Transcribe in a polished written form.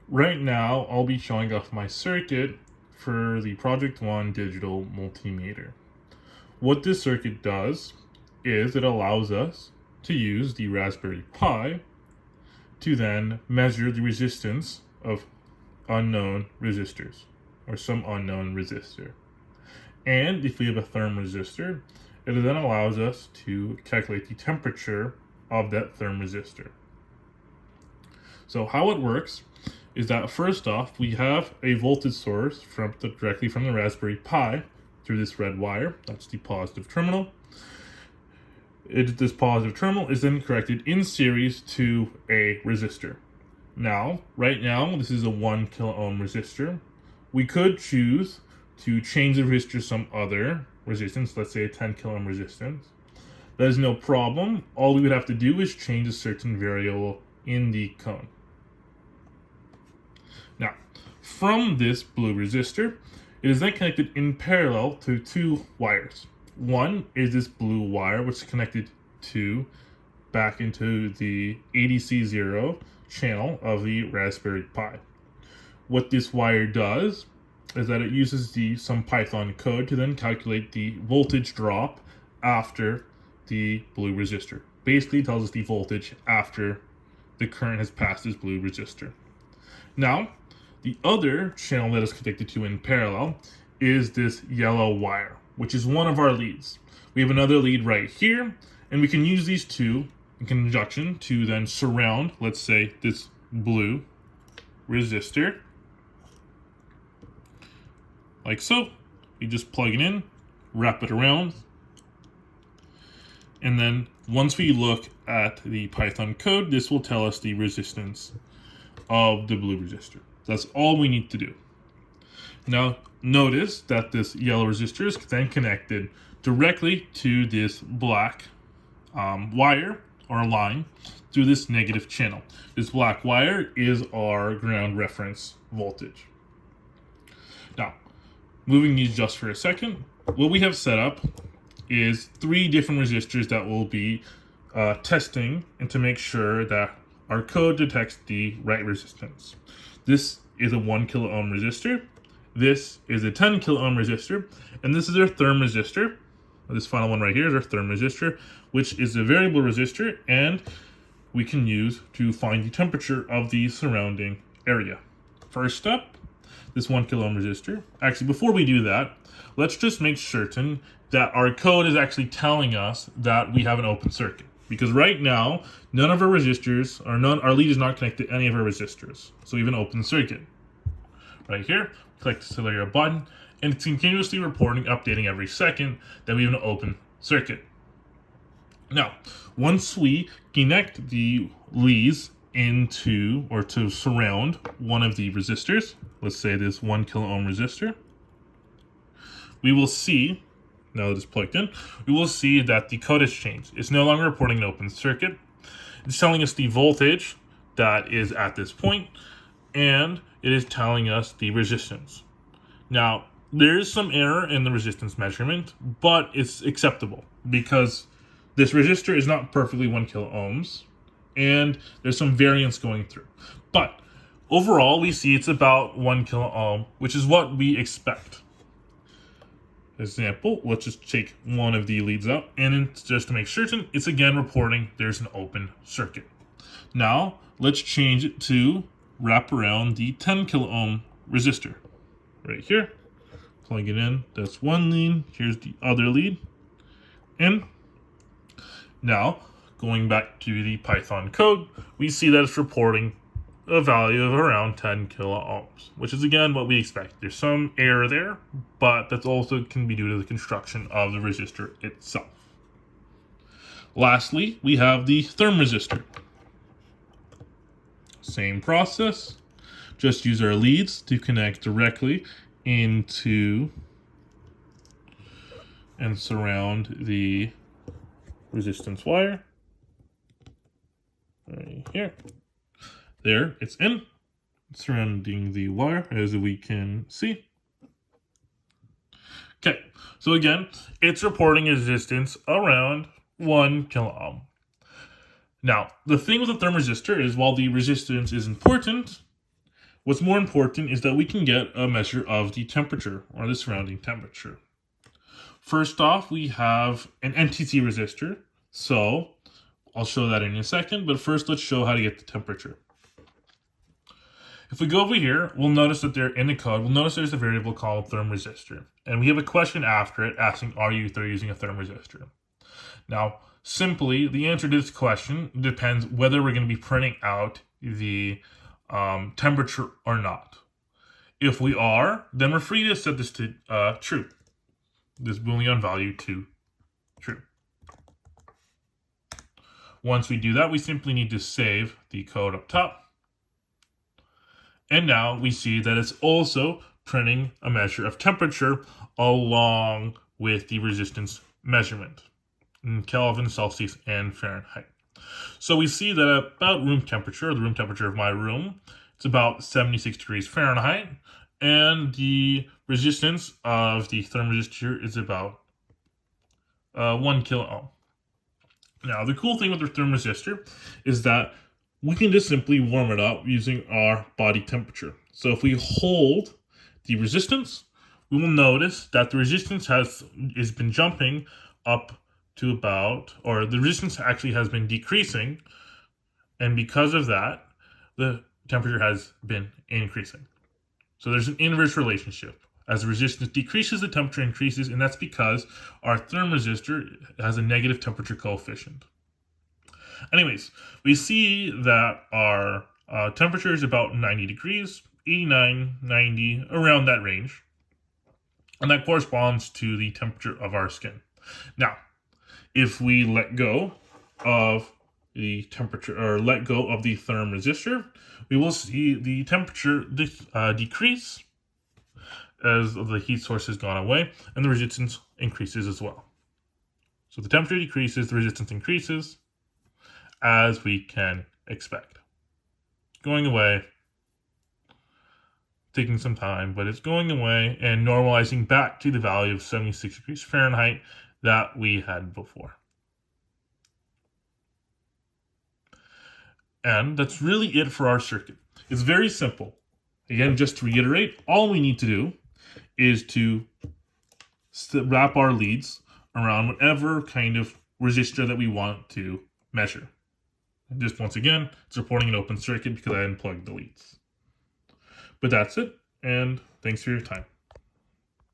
Right now, I'll be showing off my circuit for the Project 1 digital multimeter. What this circuit does is it allows us to use the Raspberry Pi to then measure the resistance of unknown resistors, or some unknown resistor. And if we have a therm resistor, it then allows us to calculate the temperature of that therm resistor. So how it works is that first off, we have a voltage source directly from the Raspberry Pi through this red wire. That's the positive terminal. This positive terminal is then connected in series to a resistor. Now, right now, this is a 1 kilo ohm resistor. We could choose to change the resistor to some other resistance, let's say a 10 kilo ohm resistance. That is no problem. All we would have to do is change a certain variable in the cone. Now, from this blue resistor, it is then connected in parallel to two wires. One is this blue wire, which is connected back into the ADC0 channel of the Raspberry Pi. What this wire does is that it uses some Python code to then calculate the voltage drop after the blue resistor. Basically, it tells us the voltage after the current has passed this blue resistor. Now, the other channel that is connected to in parallel is this yellow wire, which is one of our leads. We have another lead right here, and we can use these two in conjunction to then surround, let's say, this blue resistor, like so. You just plug it in, wrap it around, and then once we look at the Python code, this will tell us the resistance of the blue resistor. That's all we need to do. Now, notice that this yellow resistor is then connected directly to this black wire or line through this negative channel. This black wire is our ground reference voltage. Now, moving these just for a second, what we have set up is 3 different resistors that we'll be testing and to make sure that our code detects the right resistance. This is a 1 kilo ohm resistor. This is a 10 kilo ohm resistor, and this is our therm resistor. This final one right here is our therm resistor, which is a variable resistor, and we can use to find the temperature of the surrounding area. First up, this 1 kilo ohm resistor. Actually, before we do that, let's just make certain that our code is actually telling us that we have an open circuit. Because right now, none of our resistors, our lead is not connected to any of our resistors. So we have an open circuit. Right here, click the cellular button, and it's continuously reporting, updating every second that we have an open circuit. Now, once we connect the leads into, or to surround one of the resistors, let's say this 1 kilo ohm resistor, we will see, now that it's plugged in, we will see that the code has changed. It's no longer reporting an open circuit. It's telling us the voltage that is at this point, and it is telling us the resistance. Now, there is some error in the resistance measurement, but it's acceptable because this resistor is not perfectly 1 kilo ohms, and there's some variance going through. But overall, we see it's about 1 kilo ohm, which is what we expect. Example, let's just take one of the leads out, and just to make certain, it's again reporting there's an open circuit. Now, let's change it to wrap around the 10 kilo ohm resistor. Right here, plug it in, that's one lead, here's the other lead, and now, going back to the Python code, we see that it's reporting a value of around 10 kilo ohms, which is again what we expect. There's some error there, but that also can be due to the construction of the resistor itself. Lastly, we have the therm resistor. Same process, just use our leads to connect directly into and surround the resistance wire. Right here. There, it's in, surrounding the wire, as we can see. Okay, so again, it's reporting a resistance around 1 kilo ohm. Now, the thing with the therm resistor is while the resistance is important, What's more important is that we can get a measure of the temperature or the surrounding temperature. First off, we have an NTC resistor. So I'll show that in a second, but first let's show how to get the temperature. If we go over here, we'll notice that they're in the code. We'll notice there's a variable called therm resistor. And we have a question after it asking, are you using a therm resistor? Now, simply, the answer to this question depends whether we're going to be printing out the temperature or not. If we are, then we're free to set this to true. This Boolean value to true. Once we do that, we simply need to save the code up top. And now we see that it's also printing a measure of temperature along with the resistance measurement in Kelvin, Celsius, and Fahrenheit. So we see that about room temperature, the room temperature of my room, it's about 76 degrees Fahrenheit, and the resistance of the thermistor is about 1 kilo ohm. Now, the cool thing with the thermistor is that we can just simply warm it up using our body temperature. So if we hold the resistance, we will notice that the resistance has been jumping up to about, or the resistance actually has been decreasing, and because of that, the temperature has been increasing. So there's an inverse relationship. As the resistance decreases, the temperature increases, and that's because our thermistor has a negative temperature coefficient. Anyways, we see that our temperature is about 90 degrees, 89, 90, around that range. And that corresponds to the temperature of our skin. Now, if we let go of the temperature, or let go of the therm resistor, we will see the temperature decrease as the heat source has gone away, and the resistance increases as well. So the temperature decreases, the resistance increases, as we can expect. It's going away, taking some time, but it's going away and normalizing back to the value of 76 degrees Fahrenheit that we had before. And that's really it for our circuit. It's very simple. Again, just to reiterate, all we need to do is to wrap our leads around whatever kind of resistor that we want to measure. And just once again, it's reporting an open circuit because I unplugged the leads. But that's it, and thanks for your time.